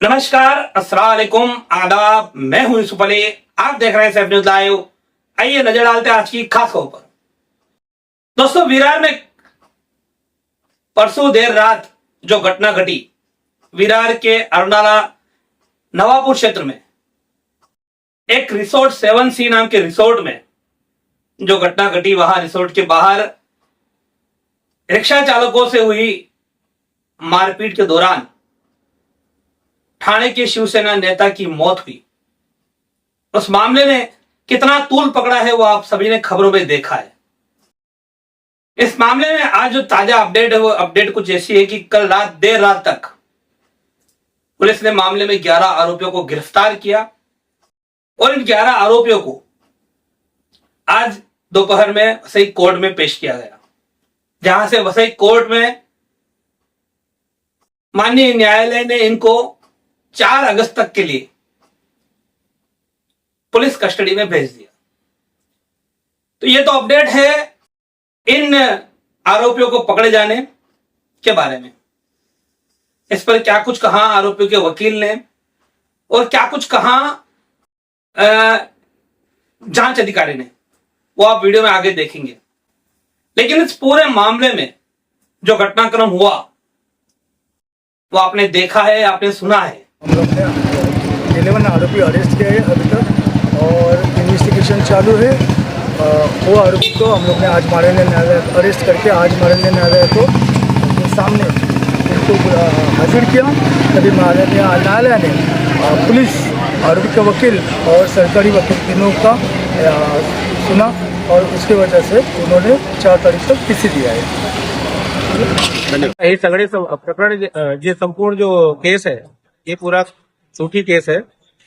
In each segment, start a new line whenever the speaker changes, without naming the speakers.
नमस्कार, अस्सलाम आदाब। मैं हूं यूसुफ अली, आप देख रहे हैं सैफ न्यूज लाइव। आइए नजर डालते हैं आज की खास खबर पर। दोस्तों, विरार में परसों देर रात जो घटना घटी, विरार के अरनाला नवापुर क्षेत्र में एक रिसोर्ट 7C नाम के रिसोर्ट में जो घटना घटी, वहां रिसोर्ट के बाहर रिक्शा चालकों से हुई मारपीट के दौरान ठाणे के शिवसेना नेता की मौत हुई। उस मामले ने कितना तूल पकड़ा है वो आप सभी ने खबरों में देखा है। इस मामले में आज जो ताजा अपडेट है वो अपडेट कुछ ऐसी है कि कल रात देर रात तक पुलिस ने मामले में 11 आरोपियों को गिरफ्तार किया और इन 11 आरोपियों को आज दोपहर में वसई कोर्ट में पेश किया गया, जहां से वसई कोर्ट में माननीय न्यायालय ने इनको 4 अगस्त तक के लिए पुलिस कस्टडी में भेज दिया। तो ये तो अपडेट है इन आरोपियों को पकड़े जाने के बारे में। इस पर क्या कुछ कहा आरोपियों के वकील ने और क्या कुछ कहा जांच अधिकारी ने, वो आप वीडियो में आगे देखेंगे। लेकिन इस पूरे मामले में जो घटनाक्रम हुआ वो आपने देखा है, आपने सुना है।
हम लोग ने 11 आरोपी अरेस्ट किए हैं अभी तक और इन्वेस्टिगेशन चालू है। वो आरोपी को हम लोग ने आज माननीय न्यायालय अरेस्ट करके आज माननीय न्यायालय को उनके सामने उनको हाजिर किया। तभी माननीय न्यायालय ने पुलिस, आरोपी का वकील और सरकारी वकील तीनों का सुना और उसकी वजह से उन्होंने 4 तारीख तक पीसी दिया है।
हे सगळे प्रकरण जे संपूर्ण जो केस है ये पूरा झूठी केस है।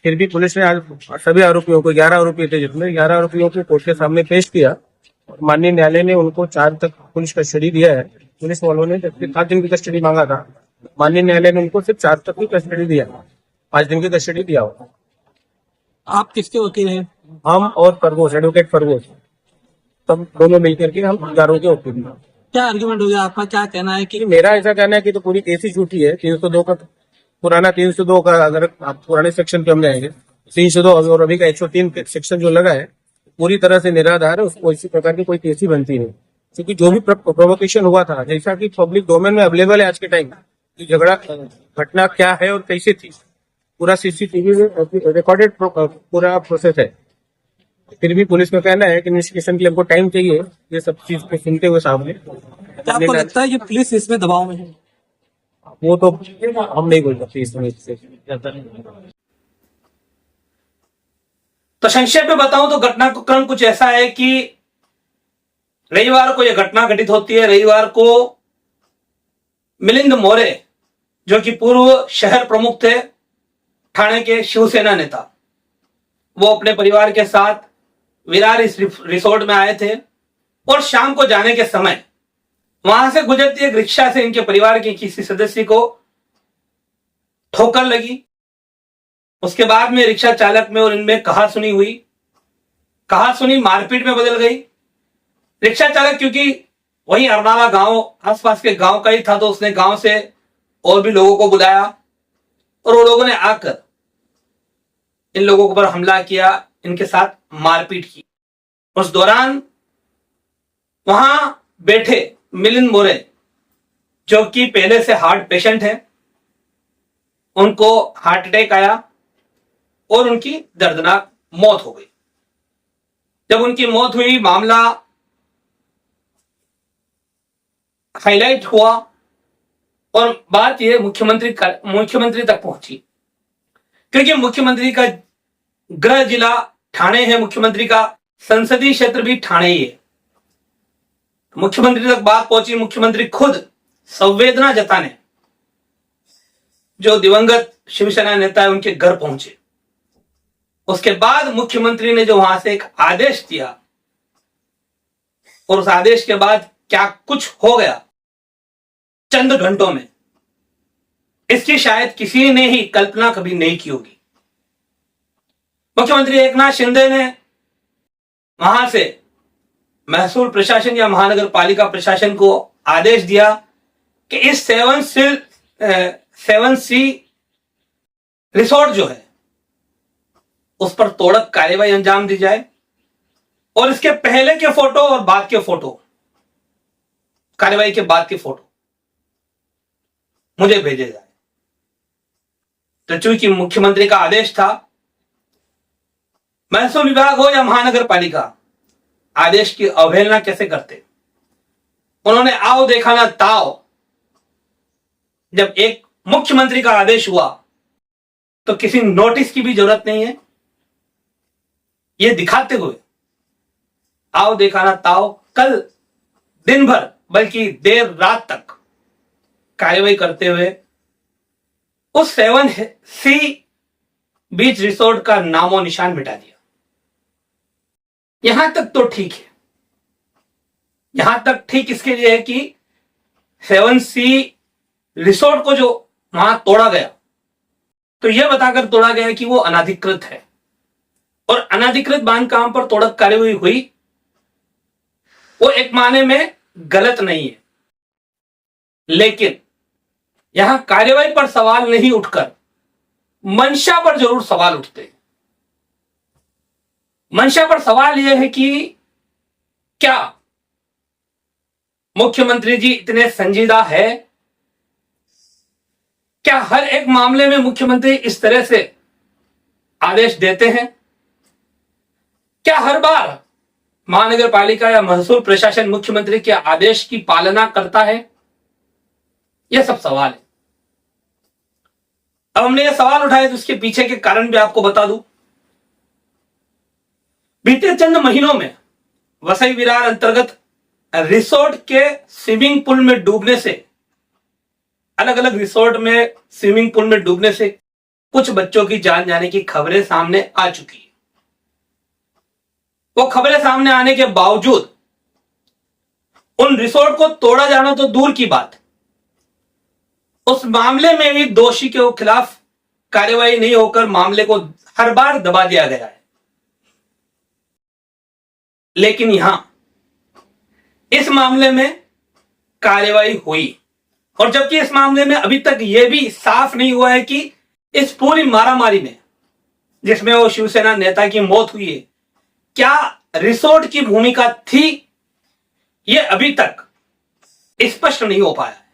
फिर भी पुलिस ने आज सभी आरोपियों को 11 आरोपी थे जिसमें 11 आरोपियों को कोर्ट के सामने पेश किया और माननीय न्यायालय ने उनको 4 तक पुलिस कस्टडी दिया है। पुलिस वालों ने 7 दिन की कस्टडी मांगा था, माननीय न्यायालय ने उनको सिर्फ 4 तक की कस्टडी दिया, 5 दिन की कस्टडी दिया हुआ।
आप किसके वकील हैं?
हम और फरगोस, एडवोकेट फरगोस, सब दोनों मिलकर के हम 11 के वकील हैं।
क्या आर्गुमेंट हो गया? आपका क्या कहना है कि
मेरा ऐसा कहना है कि तो पूरी केस ही झूठी है। 302 का पुराना 302 का अगर आप पुराने सेक्शन पे हम जाएंगे 302 और अभी का 103 सेक्शन जो लगा है पूरी तरह से निराधार है। उसको इसी प्रकार की कोई केस ही बनती नहीं, क्योंकि जो भी प्रोवोकेशन हुआ था, जैसा कि पब्लिक डोमेन में अवेलेबल है आज के टाइम, झगड़ा घटना क्या है और कैसे थी, पूरा सीसीटीवी में रिकॉर्डेड पूरा प्रोसेस है। फिर भी पुलिस का कहना है कि इन्वेस्टिगेशन के लिए हमको टाइम चाहिए ये सब चीज को सुनते हुए सामने।
क्या आपको लगता है कि पुलिस इसमें दबाव में है?
वो तो हम नहीं बोल सकते इसमें।
तो संक्षेप में बताऊं तो घटनाक्रम कुछ ऐसा है कि रविवार को यह घटना घटित होती है। रविवार को मिलिंद मोरे, जो कि पूर्व शहर प्रमुख थे ठाणे के शिवसेना नेता, वो अपने परिवार के साथ विरार इस रिसोर्ट में आए थे और शाम को जाने के समय वहां से गुजरती एक रिक्शा से इनके परिवार के किसी सदस्य को ठोकर लगी। उसके बाद में रिक्शा चालक में और इनमें कहासुनी हुई, कहासुनी मारपीट में बदल गई। रिक्शा चालक क्योंकि वही अरनाला गांव आसपास के गांव का ही था, तो उसने गांव से और भी लोगों को बुलाया और वो लोगों ने आकर इन लोगों के ऊपर हमला किया, इनके साथ मारपीट की। उस दौरान वहां बैठे मिलिंद मोरे, जो कि पहले से हार्ट पेशेंट है, उनको हार्ट अटैक आया और उनकी दर्दनाक मौत हो गई। जब उनकी मौत हुई, मामला हाईलाइट हुआ और बात यह मुख्यमंत्री तक पहुंची, क्योंकि मुख्यमंत्री का गृह जिला ठाणे है, मुख्यमंत्री का संसदीय क्षेत्र भी ठाणे ही है। मुख्यमंत्री तक बात पहुंची। मुख्यमंत्री खुद संवेदना जताने जो दिवंगत शिवसेना नेता है उनके घर पहुंचे। उसके बाद मुख्यमंत्री ने जो वहां से एक आदेश दिया और उस आदेश के बाद क्या कुछ हो गया चंद घंटों में, इसकी शायद किसी ने ही कल्पना कभी नहीं की होगी। मुख्यमंत्री एकनाथ शिंदे ने वहां से महसूल प्रशासन या महानगर पालिका प्रशासन को आदेश दिया कि इस 7C रिसोर्ट जो है उस पर तोड़क कार्यवाही अंजाम दी जाए और इसके पहले के फोटो और बाद के फोटो, कार्यवाही के बाद के फोटो मुझे भेजे जाए। तो चूंकि मुख्यमंत्री का आदेश था, महसूल विभाग हो या महानगर पालिका आदेश की अवहेलना कैसे करते। उन्होंने आओ देखा ना ताओ, जब एक मुख्यमंत्री का आदेश हुआ तो किसी नोटिस की भी जरूरत नहीं है, ये दिखाते हुए आओ देखा ना ताओ कल दिन भर बल्कि देर रात तक कार्यवाही करते हुए उस 7C बीच रिसोर्ट का नामो निशान मिटा दिया। यहां तक तो ठीक है, यहां तक ठीक इसके लिए है कि 7C रिसोर्ट को जो वहां तोड़ा गया तो यह बताकर तोड़ा गया कि वो अनाधिकृत है और अनाधिकृत बांधकाम पर तोड़क कार्यवाही हुई, वो एक मायने में गलत नहीं है। लेकिन यहां कार्यवाही पर सवाल नहीं उठकर मंशा पर जरूर सवाल उठते हैं। मंशा पर सवाल यह है कि क्या मुख्यमंत्री जी इतने संजीदा है? क्या हर एक मामले में मुख्यमंत्री इस तरह से आदेश देते हैं? क्या हर बार महानगर पालिका या महसूल प्रशासन मुख्यमंत्री के आदेश की पालना करता है? यह सब सवाल है। अब हमने यह सवाल उठाए तो उसके पीछे के कारण भी आपको बता दूं। बीते चंद महीनों में वसई विरार अंतर्गत रिसोर्ट के स्विमिंग पूल में डूबने से, अलग अलग रिसोर्ट में स्विमिंग पूल में डूबने से कुछ बच्चों की जान जाने की खबरें सामने आ चुकी है। वो खबरें सामने आने के बावजूद उन रिसोर्ट को तोड़ा जाना तो दूर की बात, उस मामले में भी दोषी के खिलाफ कार्यवाही नहीं होकर मामले को हर बार दबा दिया गया है। लेकिन यहां इस मामले में कार्यवाही हुई और जबकि इस मामले में अभी तक यह भी साफ नहीं हुआ है कि इस पूरी मारामारी में जिसमें वो शिवसेना नेता की मौत हुई है, क्या रिसोर्ट की भूमिका थी, यह अभी तक स्पष्ट नहीं हो पाया है।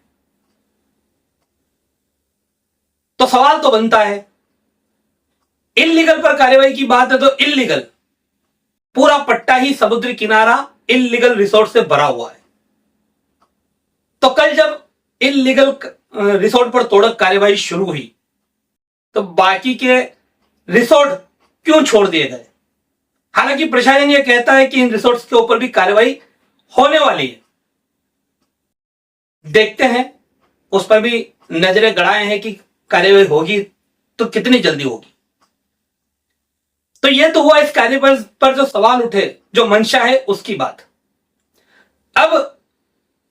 तो सवाल तो बनता है, इल्लीगल पर कार्यवाही की बात है तो इल्लीगल पूरा पट्टा ही समुद्री किनारा इल्लीगल रिसोर्ट से भरा हुआ है। तो कल जब इल्लीगल रिसोर्ट पर तोड़क कार्यवाही शुरू हुई तो बाकी के रिसोर्ट क्यों छोड़ दिए गए? हालांकि प्रशासन यह कहता है कि इन रिसोर्ट्स के ऊपर भी कार्यवाही होने वाली है। देखते हैं, उस पर भी नजरें गड़ाए हैं कि कार्यवाही होगी तो कितनी जल्दी होगी। तो यह तो हुआ इस कार्य पर जो सवाल उठे, जो मंशा है उसकी बात। अब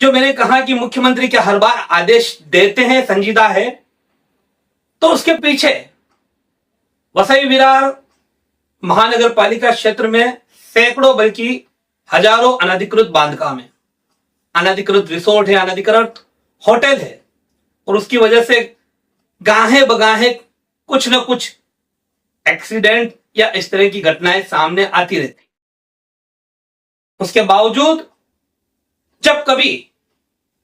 जो मैंने कहा कि मुख्यमंत्री के हर बार आदेश देते हैं, संजीदा है, तो उसके पीछे वसई विरार महानगर पालिका क्षेत्र में सैकड़ों बल्कि हजारों अनधिकृत बांधकाम है, अनधिकृत रिसोर्ट है, अनधिकृत होटल है और उसकी वजह से गाहे बगाहे कुछ न कुछ एक्सीडेंट या इस तरह की घटनाएं सामने आती रहती। उसके बावजूद जब कभी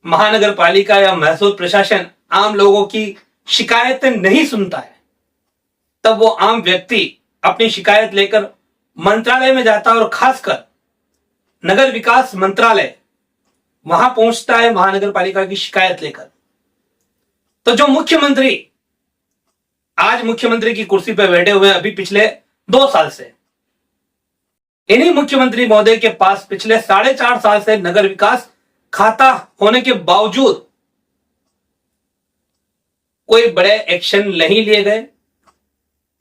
महानगर पालिका या महसूल प्रशासन आम लोगों की शिकायतें नहीं सुनता है, तब वो आम व्यक्ति अपनी शिकायत लेकर मंत्रालय में जाता है और खासकर नगर विकास मंत्रालय वहां पहुंचता है महानगर पालिका की शिकायत लेकर। तो जो मुख्यमंत्री आज मुख्यमंत्री की कुर्सी पर बैठे हुए हैं, अभी पिछले 2 साल से, इन्हीं मुख्यमंत्री महोदय के पास पिछले 4.5 साल से नगर विकास खाता होने के बावजूद कोई बड़े एक्शन नहीं लिए गए।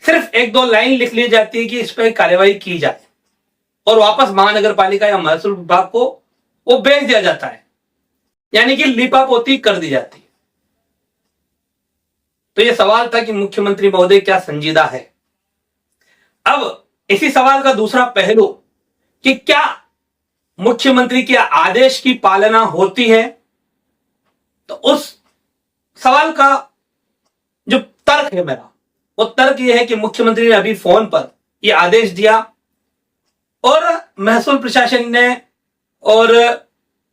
सिर्फ 1-2 लाइन लिख ली जाती है कि इस पर कार्यवाही की जाए और वापस महानगर पालिका या महसूल विभाग को वो भेज दिया जाता है, यानी कि लीपापोती कर दी जाती है। तो यह सवाल था कि मुख्यमंत्री महोदय क्या संजीदा है। अब इसी सवाल का दूसरा पहलू कि क्या मुख्यमंत्री के आदेश की पालना होती है, तो उस सवाल का जो तर्क है मेरा, वो तर्क ये है कि मुख्यमंत्री ने अभी फोन पर ये आदेश दिया और महसूल प्रशासन ने और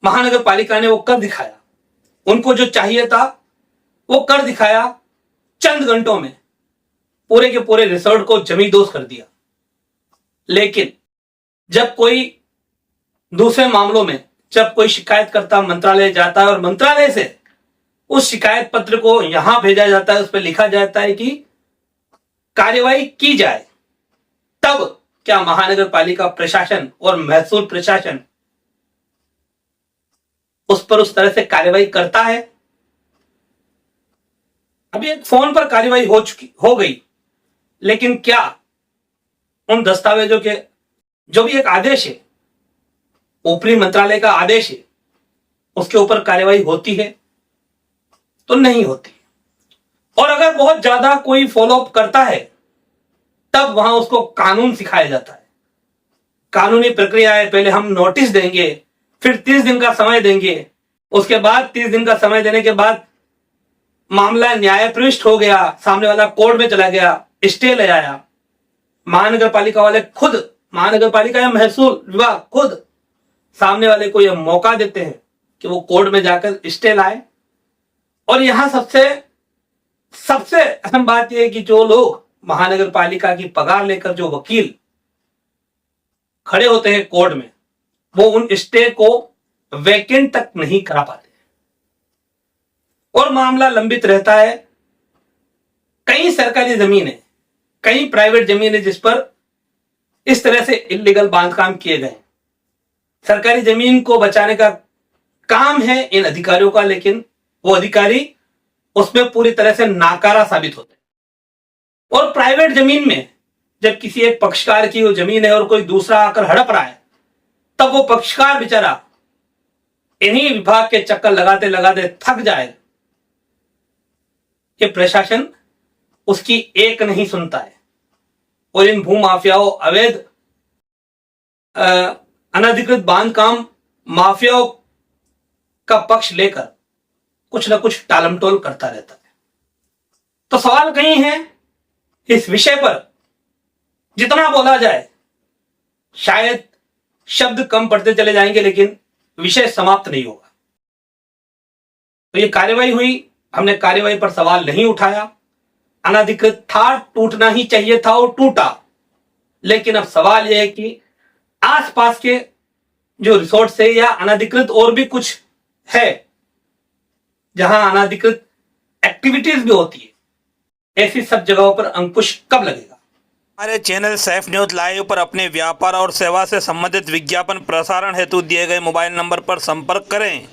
महानगर पालिका ने वो कर दिखाया। उनको जो चाहिए था वो कर दिखाया। चंद घंटों में पूरे के पूरे रिसोर्ट को जमींदोज कर दिया। लेकिन जब कोई दूसरे मामलों में जब कोई शिकायतकर्ता मंत्रालय जाता है और मंत्रालय से उस शिकायत पत्र को यहां भेजा जाता है, उस पर लिखा जाता है कि कार्यवाही की जाए, तब क्या महानगर पालिका प्रशासन और महसूल प्रशासन उस पर उस तरह से कार्यवाही करता है? अभी एक फोन पर कार्यवाही हो गई, लेकिन क्या उन दस्तावेजों के जो भी एक आदेश है, ऊपरी मंत्रालय का आदेश है, उसके ऊपर कार्यवाही होती है? तो नहीं होती। और अगर बहुत ज्यादा कोई फॉलोअप करता है तब वहां उसको कानून सिखाया जाता है। कानूनी प्रक्रिया है, पहले हम नोटिस देंगे, फिर 30 दिन का समय देंगे, उसके बाद 30 दिन का समय देने के बाद मामला न्यायप्रविष्ट हो गया, सामने वाला कोर्ट में चला गया, स्टे ले आया, महानगर पालिका वाले खुद, महानगर पालिका या महसूल विभाग खुद सामने वाले को यह मौका देते हैं कि वो कोर्ट में जाकर स्टे लाए। और यहां सबसे अहम बात यह है कि जो लोग महानगर पालिका की पगार लेकर जो वकील खड़े होते हैं कोर्ट में, वो उन स्टे को वैकेंट तक नहीं करा पाते और मामला लंबित रहता है। कई सरकारी जमीन है, कई प्राइवेट जमीन है जिस पर इस तरह से इल्लीगल बांधकाम किए गए। सरकारी जमीन को बचाने का काम है इन अधिकारियों का, लेकिन वो अधिकारी उसमें पूरी तरह से नाकारा साबित होते हैं। और प्राइवेट जमीन में जब किसी एक पक्षकार की वो जमीन है और कोई दूसरा आकर हड़प रहा है, तब वो पक्षकार बेचारा इन्हीं विभाग के चक्कर लगाते लगाते थक जाएगा कि प्रशासन उसकी एक नहीं सुनता है और इन भूमाफियाओं, अवैध अनधिकृत बांधकाम माफियाओं का पक्ष लेकर कुछ ना कुछ टालमटोल करता रहता है। तो सवाल कहीं है, इस विषय पर जितना बोला जाए शायद शब्द कम पड़ते चले जाएंगे, लेकिन विषय समाप्त नहीं होगा। तो ये कार्यवाही हुई, हमने कार्यवाही पर सवाल नहीं उठाया। अनधिकृत था, टूटना ही चाहिए था और टूटा। लेकिन अब सवाल यह है कि आसपास के जो रिसोर्ट से या अनधिकृत और भी कुछ है जहां अनधिकृत एक्टिविटीज भी होती है, ऐसी सब जगहों पर अंकुश कब लगेगा?
हमारे चैनल सैफ न्यूज लाइव पर अपने व्यापार और सेवा से संबंधित विज्ञापन प्रसारण हेतु दिए गए मोबाइल नंबर पर संपर्क करें।